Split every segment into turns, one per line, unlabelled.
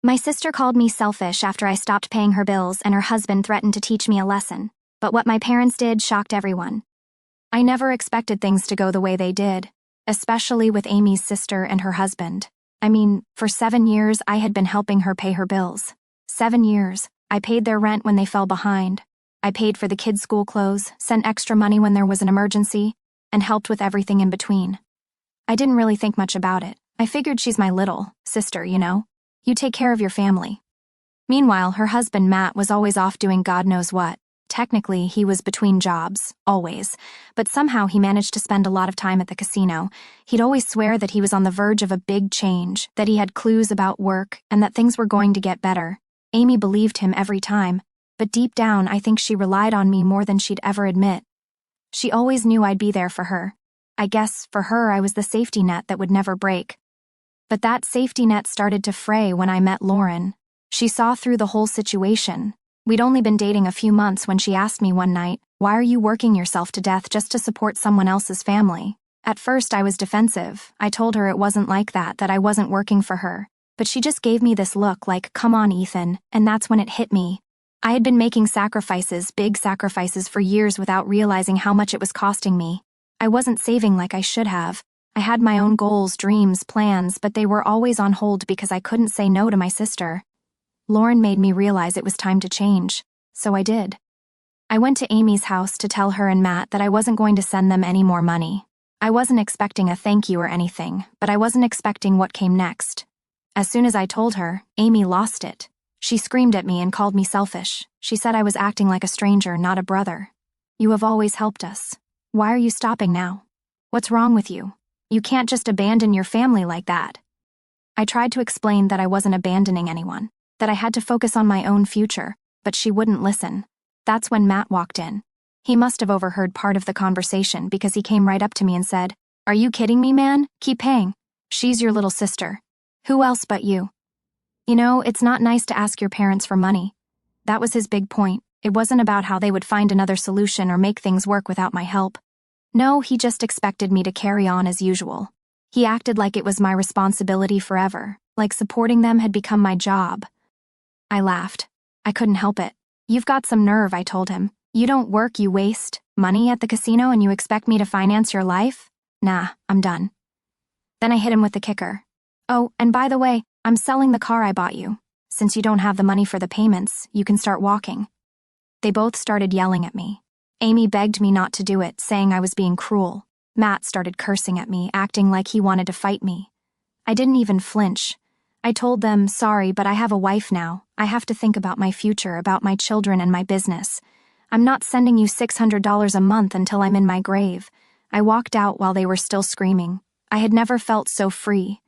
My sister called me selfish after I stopped paying her bills and her husband threatened to teach me a lesson. But what my parents did shocked everyone. I never expected things to go the way they did, especially with Amy's sister and her husband. I mean, for 7 years I had been helping her pay her bills. 7 years. I paid their rent when they fell behind. I paid for the kids' school clothes, sent extra money when there was an emergency, and helped with everything in between. I didn't really think much about it. I figured she's my little sister, you know? You take care of your family. Meanwhile, her husband Matt was always off doing God knows what. Technically, he was between jobs, always, but somehow he managed to spend a lot of time at the casino. He'd always swear that he was on the verge of a big change, that he had clues about work, and that things were going to get better. Amy believed him every time, but deep down I think she relied on me more than she'd ever admit. She always knew I'd be there for her. I guess, for her, I was the safety net that would never break. But that safety net started to fray when I met Lauren. She saw through the whole situation. We'd only been dating a few months when she asked me one night, "Why are you working yourself to death just to support someone else's family?" At first I was defensive. I told her it wasn't like that I wasn't working for her. But she just gave me this look like, "Come on, Ethan," and that's when it hit me. I had been making sacrifices, big sacrifices for years without realizing how much it was costing me. I wasn't saving like I should have. I had my own goals, dreams, plans, but they were always on hold because I couldn't say no to my sister. Lauren made me realize it was time to change, so I did. I went to Amy's house to tell her and Matt that I wasn't going to send them any more money. I wasn't expecting a thank you or anything, but I wasn't expecting what came next. As soon as I told her, Amy lost it. She screamed at me and called me selfish. She said I was acting like a stranger, not a brother. "You have always helped us. Why are you stopping now? What's wrong with you? You can't just abandon your family like that." I tried to explain that I wasn't abandoning anyone, that I had to focus on my own future, but she wouldn't listen. That's when Matt walked in. He must have overheard part of the conversation because he came right up to me and said, "Are you kidding me, man? Keep paying. She's your little sister. Who else but you? You know, it's not nice to ask your parents for money." That was his big point. It wasn't about how they would find another solution or make things work without my help. No, he just expected me to carry on as usual. He acted like it was my responsibility forever, like supporting them had become my job. I laughed. I couldn't help it. "You've got some nerve," I told him. "You don't work, you waste money at the casino, and you expect me to finance your life? Nah, I'm done." Then I hit him with the kicker. "Oh, and by the way, I'm selling the car I bought you. Since you don't have the money for the payments, you can start walking." They both started yelling at me. Amy begged me not to do it, saying I was being cruel. Matt started cursing at me, acting like he wanted to fight me. I didn't even flinch. I told them, "Sorry, but I have a wife now. I have to think about my future, about my children and my business. I'm not sending you $600 a month until I'm in my grave." I walked out while they were still screaming. I had never felt so free.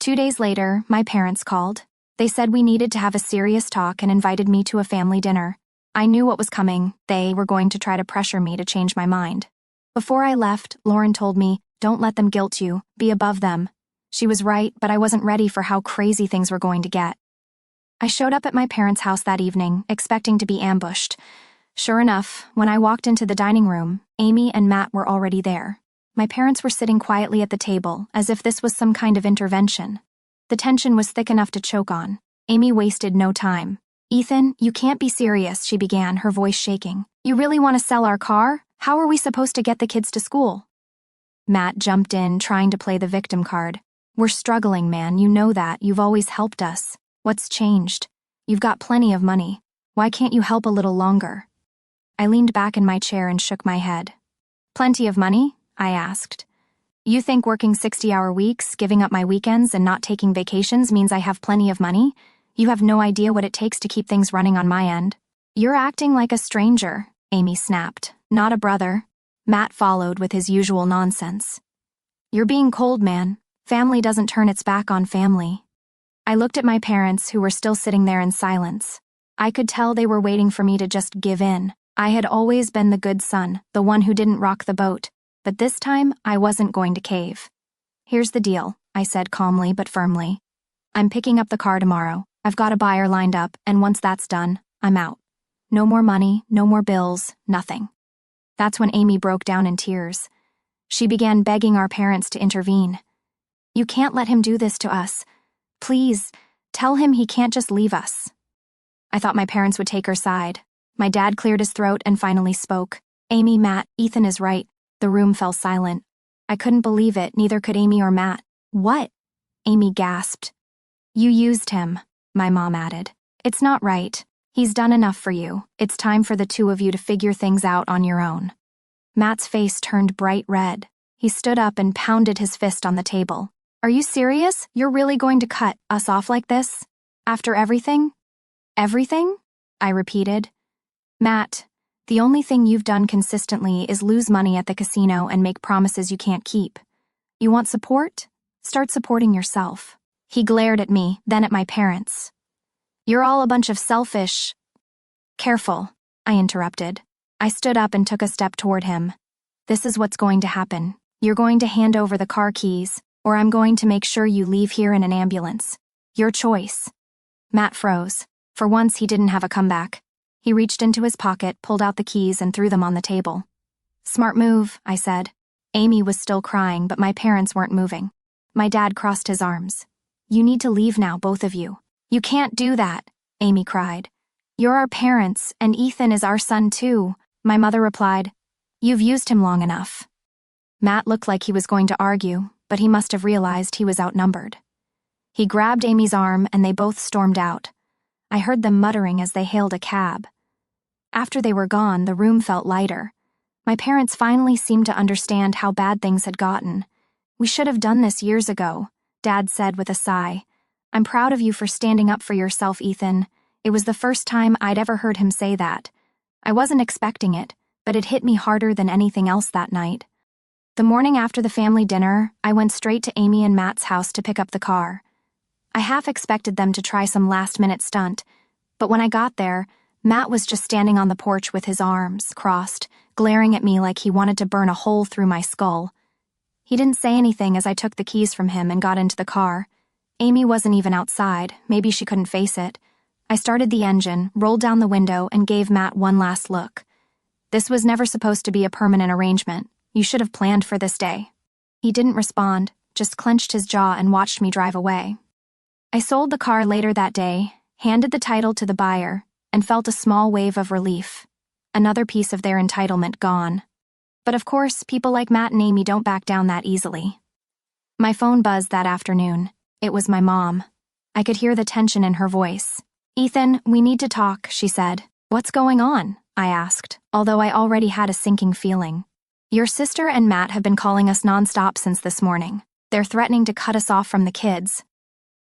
2 days later, my parents called. They said we needed to have a serious talk and invited me to a family dinner. I knew what was coming. They were going to try to pressure me to change my mind. Before I left, Lauren told me, "Don't let them guilt you. Be above them." She was right, but I wasn't ready for how crazy things were going to get. I showed up at my parents' house that evening, expecting to be ambushed. Sure enough, when I walked into the dining room, Amy and Matt were already there. My parents were sitting quietly at the table, as if this was some kind of intervention. The tension was thick enough to choke on. Amy wasted no time. "Ethan, you can't be serious," she began, her voice shaking. "You really want to sell our car? How are we supposed to get the kids to school?" Matt jumped in, trying to play the victim card. "We're struggling, man, you know that. You've always helped us. What's changed? You've got plenty of money. Why can't you help a little longer?" I leaned back in my chair and shook my head. "Plenty of money?" I asked. "You think working 60-hour weeks, giving up my weekends, and not taking vacations means I have plenty of money? You have no idea what it takes to keep things running on my end." "You're acting like a stranger," Amy snapped. "Not a brother." Matt followed with his usual nonsense. "You're being cold, man. Family doesn't turn its back on family." I looked at my parents, who were still sitting there in silence. I could tell they were waiting for me to just give in. I had always been the good son, the one who didn't rock the boat. But this time, I wasn't going to cave. "Here's the deal," I said calmly but firmly. "I'm picking up the car tomorrow. I've got a buyer lined up, and once that's done, I'm out. No more money, no more bills, nothing." That's when Amy broke down in tears. She began begging our parents to intervene. "You can't let him do this to us. Please, Tell him he can't just leave us. I thought my parents would take her side. My dad cleared his throat and finally spoke. Amy, Matt, Ethan is right. The room fell silent. I couldn't believe it, neither could Amy or Matt. What? Amy gasped. You used him, my mom added. It's not right. He's done enough for you. It's time for the two of you to figure things out on your own. Matt's face turned bright red. He stood up and pounded his fist on the table. Are you serious? You're really going to cut us off like this? After everything? Everything? I repeated. Matt, the only thing you've done consistently is lose money at the casino and make promises you can't keep. You want support? Start supporting yourself. He glared at me, then at my parents. You're all a bunch of selfish... Careful, I interrupted. I stood up and took a step toward him. This is what's going to happen. You're going to hand over the car keys, or I'm going to make sure you leave here in an ambulance. Your choice. Matt froze. For once, he didn't have a comeback. He reached into his pocket, pulled out the keys, and threw them on the table. Smart move, I said. Amy was still crying, but my parents weren't moving. My dad crossed his arms. You need to leave now, both of you. You can't do that, Amy cried. You're our parents, and Ethan is our son too, my mother replied. You've used him long enough. Matt looked like he was going to argue, but he must have realized he was outnumbered. He grabbed Amy's arm and they both stormed out. I heard them muttering as they hailed a cab. After they were gone, the room felt lighter. My parents finally seemed to understand how bad things had gotten. We should have done this years ago, Dad said with a sigh. I'm proud of you for standing up for yourself, Ethan. It was the first time I'd ever heard him say that. I wasn't expecting it, but it hit me harder than anything else that night. The morning after the family dinner, I went straight to Amy and Matt's house to pick up the car. I half expected them to try some last-minute stunt, but when I got there, Matt was just standing on the porch with his arms crossed, glaring at me like he wanted to burn a hole through my skull. He didn't say anything as I took the keys from him and got into the car. Amy wasn't even outside, maybe she couldn't face it. I started the engine, rolled down the window, and gave Matt one last look. This was never supposed to be a permanent arrangement. You should have planned for this day. He didn't respond, just clenched his jaw and watched me drive away. I sold the car later that day, handed the title to the buyer, and felt a small wave of relief. Another piece of their entitlement gone. But of course, people like Matt and Amy don't back down that easily. My phone buzzed that afternoon. It was my mom. I could hear the tension in her voice. Ethan, we need to talk, she said. What's going on? I asked, although I already had a sinking feeling. Your sister and Matt have been calling us nonstop since this morning. They're threatening to cut us off from the kids.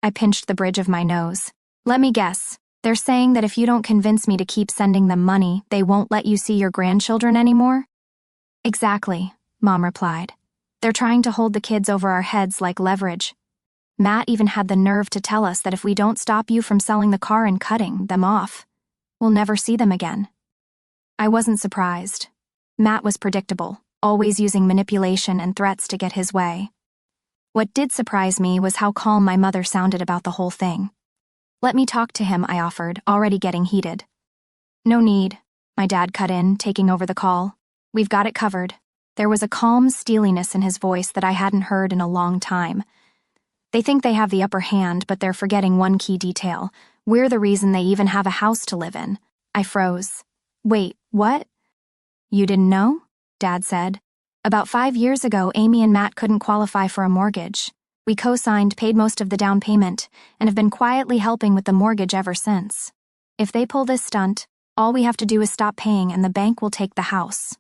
I pinched the bridge of my nose. Let me guess. They're saying that if you don't convince me to keep sending them money, they won't let you see your grandchildren anymore? Exactly, Mom replied. They're trying to hold the kids over our heads like leverage. Matt even had the nerve to tell us that if we don't stop you from selling the car and cutting them off, we'll never see them again. I wasn't surprised. Matt was predictable, always using manipulation and threats to get his way. What did surprise me was how calm my mother sounded about the whole thing. Let me talk to him, I offered, already getting heated. No need, my dad cut in, taking over the call. We've got it covered. There was a calm steeliness in his voice that I hadn't heard in a long time. They think they have the upper hand, but they're forgetting one key detail. We're the reason they even have a house to live in. I froze. Wait, what? You didn't know? Dad said. About 5 years ago, Amy and Matt couldn't qualify for a mortgage. We co-signed, paid most of the down payment, and have been quietly helping with the mortgage ever since. If they pull this stunt, all we have to do is stop paying and the bank will take the house.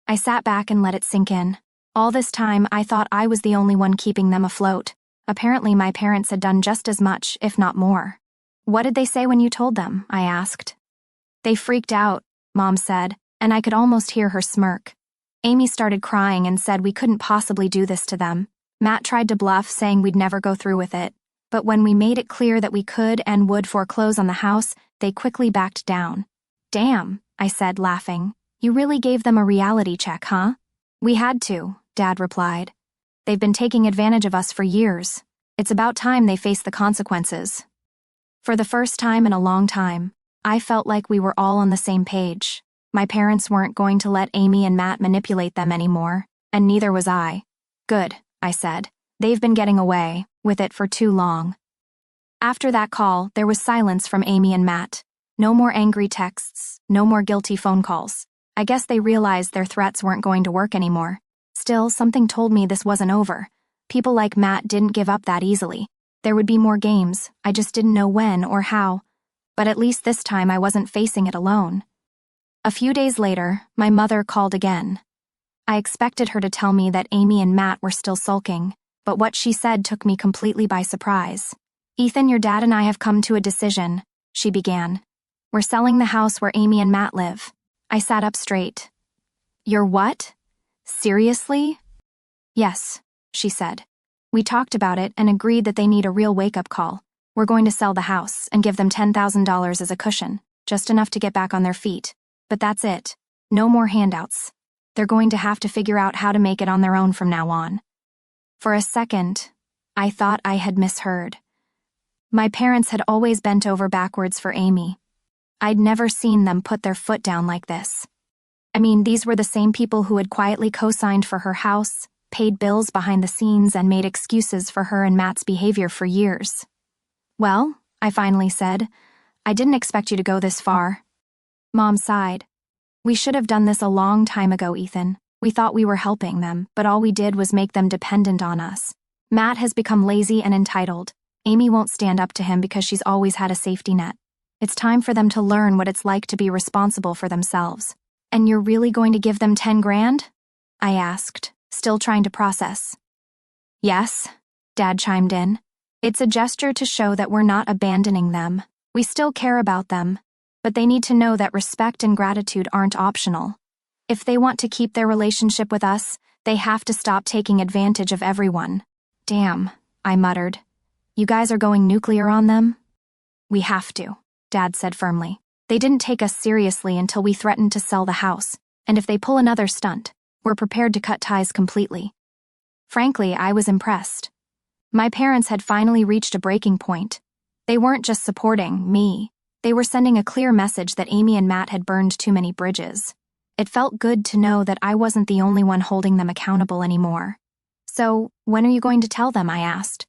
I sat back and let it sink in. All this time, I thought I was the only one keeping them afloat. Apparently, my parents had done just as much, if not more. What did they say when you told them? I asked. They freaked out, Mom said, and I could almost hear her smirk. Amy started crying and said we couldn't possibly do this to them. Matt tried to bluff, saying we'd never go through with it. But when we made it clear that we could and would foreclose on the house, they quickly backed down. Damn, I said, laughing. You really gave them a reality check, huh? We had to, Dad replied. They've been taking advantage of us for years. It's about time they face the consequences. For the first time in a long time, I felt like we were all on the same page. My parents weren't going to let Amy and Matt manipulate them anymore, and neither was I. Good, I said. They've been getting away with it for too long. After that call, there was silence from Amy and Matt. No more angry texts, no more guilty phone calls. I guess they realized their threats weren't going to work anymore. Still, something told me this wasn't over. People like Matt didn't give up that easily. There would be more games, I just didn't know when or how. But at least this time I wasn't facing it alone. A few days later, my mother called again. I expected her to tell me that Amy and Matt were still sulking, but what she said took me completely by surprise. "Ethan, your dad and I have come to a decision," she began. "We're selling the house where Amy and Matt live." I sat up straight. "You're what? Seriously?" "Yes," she said. "We talked about it and agreed that they need a real wake-up call. We're going to sell the house and give them $10,000 as a cushion, just enough to get back on their feet. But that's it. No more handouts. They're going to have to figure out how to make it on their own from now on." For a second, I thought I had misheard. My parents had always bent over backwards for Amy. I'd never seen them put their foot down like this. I mean, these were the same people who had quietly co-signed for her house, paid bills behind the scenes, and made excuses for her and Matt's behavior for years. "Well," I finally said, "I didn't expect you to go this far." Mom sighed. "We should have done this a long time ago, Ethan. We thought we were helping them, but all we did was make them dependent on us. Matt has become lazy and entitled. Amy won't stand up to him because she's always had a safety net. It's time for them to learn what it's like to be responsible for themselves." "And you're really going to give them 10 grand? I asked, still trying to process. "Yes," Dad chimed in. "It's a gesture to show that we're not abandoning them. We still care about them, but they need to know that respect and gratitude aren't optional. If they want to keep their relationship with us, they have to stop taking advantage of everyone." "Damn," I muttered. "You guys are going nuclear on them?" "We have to," Dad said firmly. "They didn't take us seriously until we threatened to sell the house, and if they pull another stunt, we're prepared to cut ties completely." Frankly, I was impressed. My parents had finally reached a breaking point. They weren't just supporting me. They were sending a clear message that Amy and Matt had burned too many bridges. It felt good to know that I wasn't the only one holding them accountable anymore. "So, when are you going to tell them?" I asked.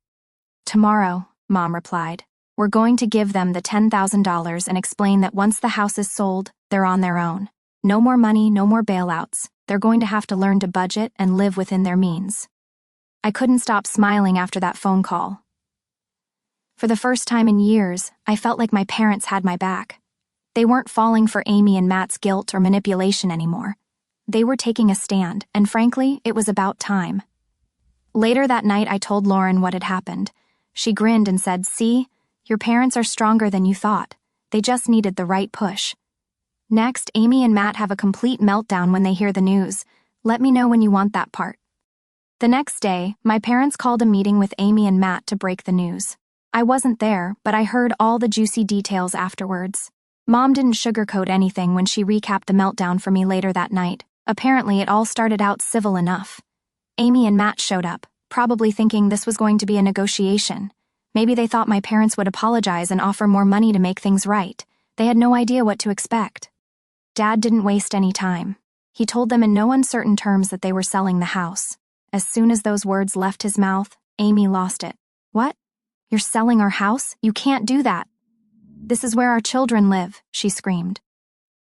"Tomorrow," Mom replied. "We're going to give them the $10,000 and explain that once the house is sold, they're on their own. No more money, no more bailouts. They're going to have to learn to budget and live within their means." I couldn't stop smiling after that phone call. For the first time in years, I felt like my parents had my back. They weren't falling for Amy and Matt's guilt or manipulation anymore. They were taking a stand, and frankly, it was about time. Later that night, I told Lauren what had happened. She grinned and said, "See? Your parents are stronger than you thought. They just needed the right push." Next, Amy and Matt have a complete meltdown when they hear the news. Let me know when you want that part. The next day, my parents called a meeting with Amy and Matt to break the news. I wasn't there, but I heard all the juicy details afterwards. Mom didn't sugarcoat anything when she recapped the meltdown for me later that night. Apparently, it all started out civil enough. Amy and Matt showed up, probably thinking this was going to be a negotiation. Maybe they thought my parents would apologize and offer more money to make things right. They had no idea what to expect. Dad didn't waste any time. He told them in no uncertain terms that they were selling the house. As soon as those words left his mouth, Amy lost it. "What? You're selling our house? You can't do that." "This is where our children live," she screamed.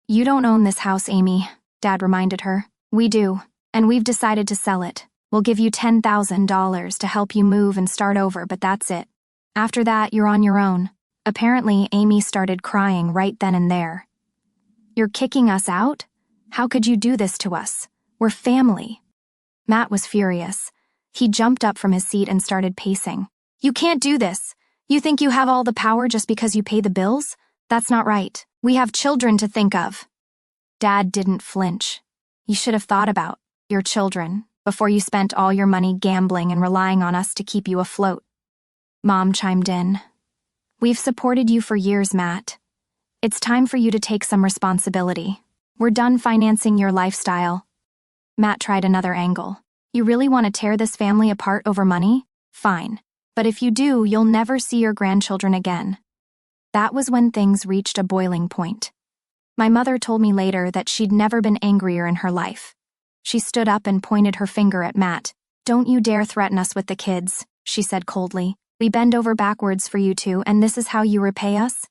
"You don't own this house, Amy," Dad reminded her. "We do, and we've decided to sell it. We'll give you $10,000 to help you move and start over, but that's it. After that, you're on your own." Apparently, Amy started crying right then and there. "You're kicking us out? How could you do this to us? We're family." Matt was furious. He jumped up from his seat and started pacing. "You can't do this. You think you have all the power just because you pay the bills? That's not right. We have children to think of." Dad didn't flinch. "You should have thought about your children before you spent all your money gambling and relying on us to keep you afloat." Mom chimed in. "We've supported you for years, Matt. It's time for you to take some responsibility. We're done financing your lifestyle." Matt tried another angle. "You really want to tear this family apart over money? Fine. But if you do, you'll never see your grandchildren again." That was when things reached a boiling point. My mother told me later that she'd never been angrier in her life. She stood up and pointed her finger at Matt. "Don't you dare threaten us with the kids," she said coldly. We bend over backwards for you two, and this is how you repay us?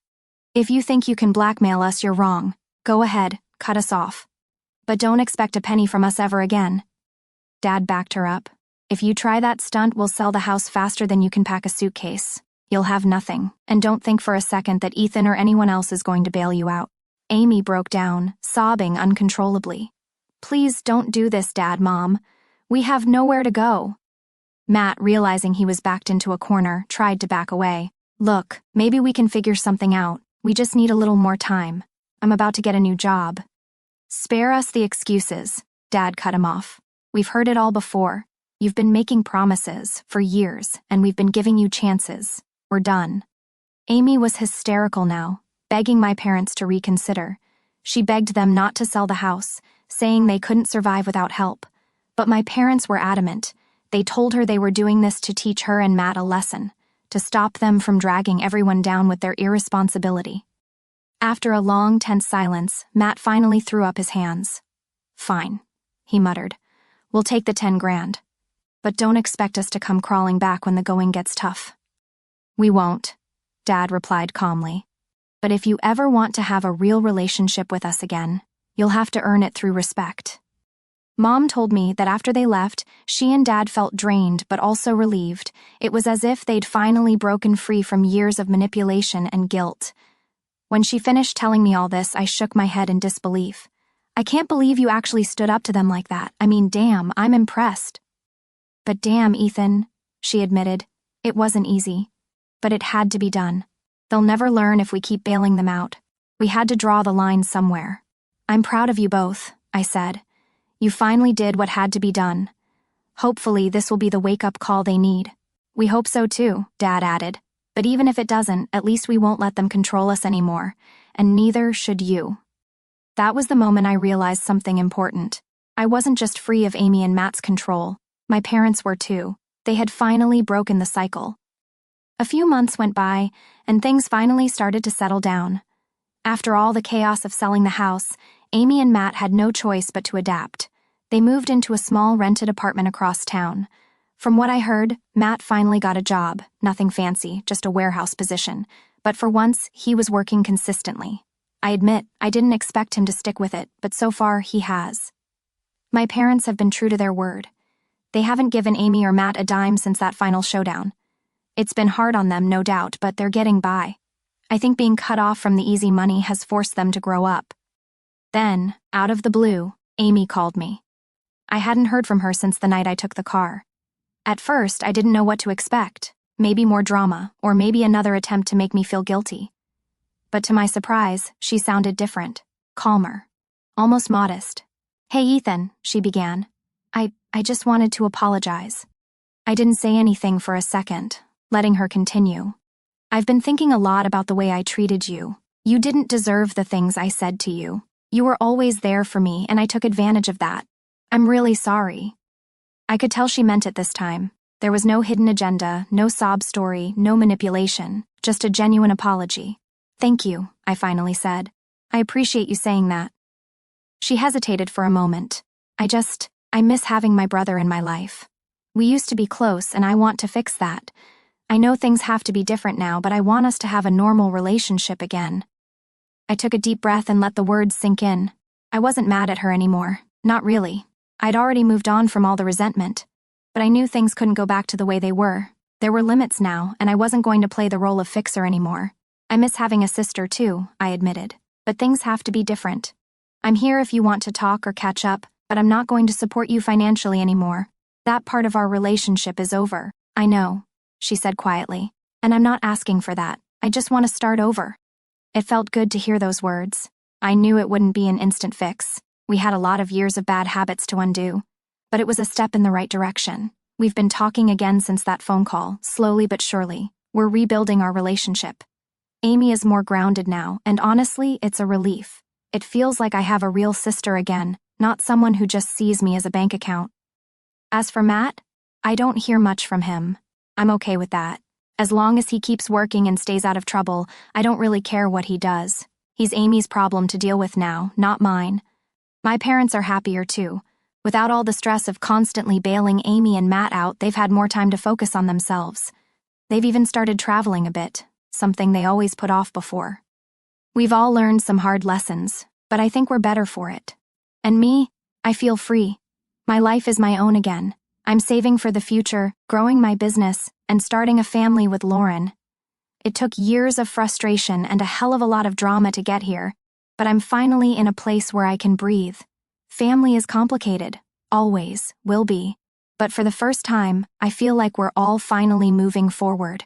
If you think you can blackmail us, you're wrong. Go ahead, cut us off. But don't expect a penny from us ever again. Dad backed her up. If you try that stunt, we'll sell the house faster than you can pack a suitcase. You'll have nothing, and don't think for a second that Ethan or anyone else is going to bail you out. Amy broke down, sobbing uncontrollably. Please don't do this, Dad, Mom. We have nowhere to go. Matt, realizing he was backed into a corner, tried to back away. Look, maybe we can figure something out. We just need a little more time. I'm about to get a new job. Spare us the excuses, Dad cut him off. We've heard it all before. You've been making promises for years, and we've been giving you chances. We're done. Amy was hysterical now, begging my parents to reconsider. She begged them not to sell the house, saying they couldn't survive without help. But my parents were adamant. They told her they were doing this to teach her and Matt a lesson, to stop them from dragging everyone down with their irresponsibility. After a long, tense silence, Matt finally threw up his hands. Fine, he muttered. We'll take the 10 grand. But don't expect us to come crawling back when the going gets tough. We won't, Dad replied calmly. But if you ever want to have a real relationship with us again, you'll have to earn it through respect. Mom told me that after they left, she and Dad felt drained but also relieved. It was as if they'd finally broken free from years of manipulation and guilt. When she finished telling me all this, I shook my head in disbelief. I can't believe you actually stood up to them like that. I mean, damn, I'm impressed. But damn, Ethan, she admitted. It wasn't easy. But it had to be done. They'll never learn if we keep bailing them out. We had to draw the line somewhere. I'm proud of you both, I said. You finally did what had to be done. Hopefully this will be the wake-up call they need. We hope so too, Dad added. But even if it doesn't, at least we won't let them control us anymore. And neither should you. That was the moment I realized something important. I wasn't just free of Amy and Matt's control. My parents were too. They had finally broken the cycle. A few months went by, and things finally started to settle down. After all the chaos of selling the house, Amy and Matt had no choice but to adapt. They moved into a small rented apartment across town. From what I heard, Matt finally got a job, nothing fancy, just a warehouse position. But for once, he was working consistently. I admit, I didn't expect him to stick with it, but so far he has. My parents have been true to their word. They haven't given Amy or Matt a dime since that final showdown. It's been hard on them, no doubt, but they're getting by. I think being cut off from the easy money has forced them to grow up. Then, out of the blue, Amy called me. I hadn't heard from her since the night I took the car. At first, I didn't know what to expect. Maybe more drama, or maybe another attempt to make me feel guilty. But to my surprise, she sounded different, calmer, almost modest. Hey Ethan, she began. I just wanted to apologize. I didn't say anything for a second, letting her continue. I've been thinking a lot about the way I treated you. You didn't deserve the things I said to you. You were always there for me, and I took advantage of that. I'm really sorry. I could tell she meant it this time. There was no hidden agenda, no sob story, no manipulation, just a genuine apology. Thank you, I finally said. I appreciate you saying that. She hesitated for a moment. I miss having my brother in my life. We used to be close, and I want to fix that. I know things have to be different now, but I want us to have a normal relationship again. I took a deep breath and let the words sink in. I wasn't mad at her anymore. Not really. I'd already moved on from all the resentment. But I knew things couldn't go back to the way they were. There were limits now, and I wasn't going to play the role of fixer anymore. I miss having a sister too, I admitted. But things have to be different. I'm here if you want to talk or catch up, but I'm not going to support you financially anymore. That part of our relationship is over. I know, she said quietly. And I'm not asking for that. I just want to start over. It felt good to hear those words. I knew it wouldn't be an instant fix. We had a lot of years of bad habits to undo. But it was a step in the right direction. We've been talking again since that phone call, slowly but surely. We're rebuilding our relationship. Amy is more grounded now, and honestly, it's a relief. It feels like I have a real sister again, not someone who just sees me as a bank account. As for Matt, I don't hear much from him. I'm okay with that. As long as he keeps working and stays out of trouble, I don't really care what he does. He's Amy's problem to deal with now, not mine. My parents are happier too. Without all the stress of constantly bailing Amy and Matt out, they've had more time to focus on themselves. They've even started traveling a bit, something they always put off before. We've all learned some hard lessons, but I think we're better for it. And me, I feel free. My life is my own again. I'm saving for the future, growing my business, and starting a family with Lauren. It took years of frustration and a hell of a lot of drama to get here, but I'm finally in a place where I can breathe. Family is complicated, always, will be. But for the first time, I feel like we're all finally moving forward.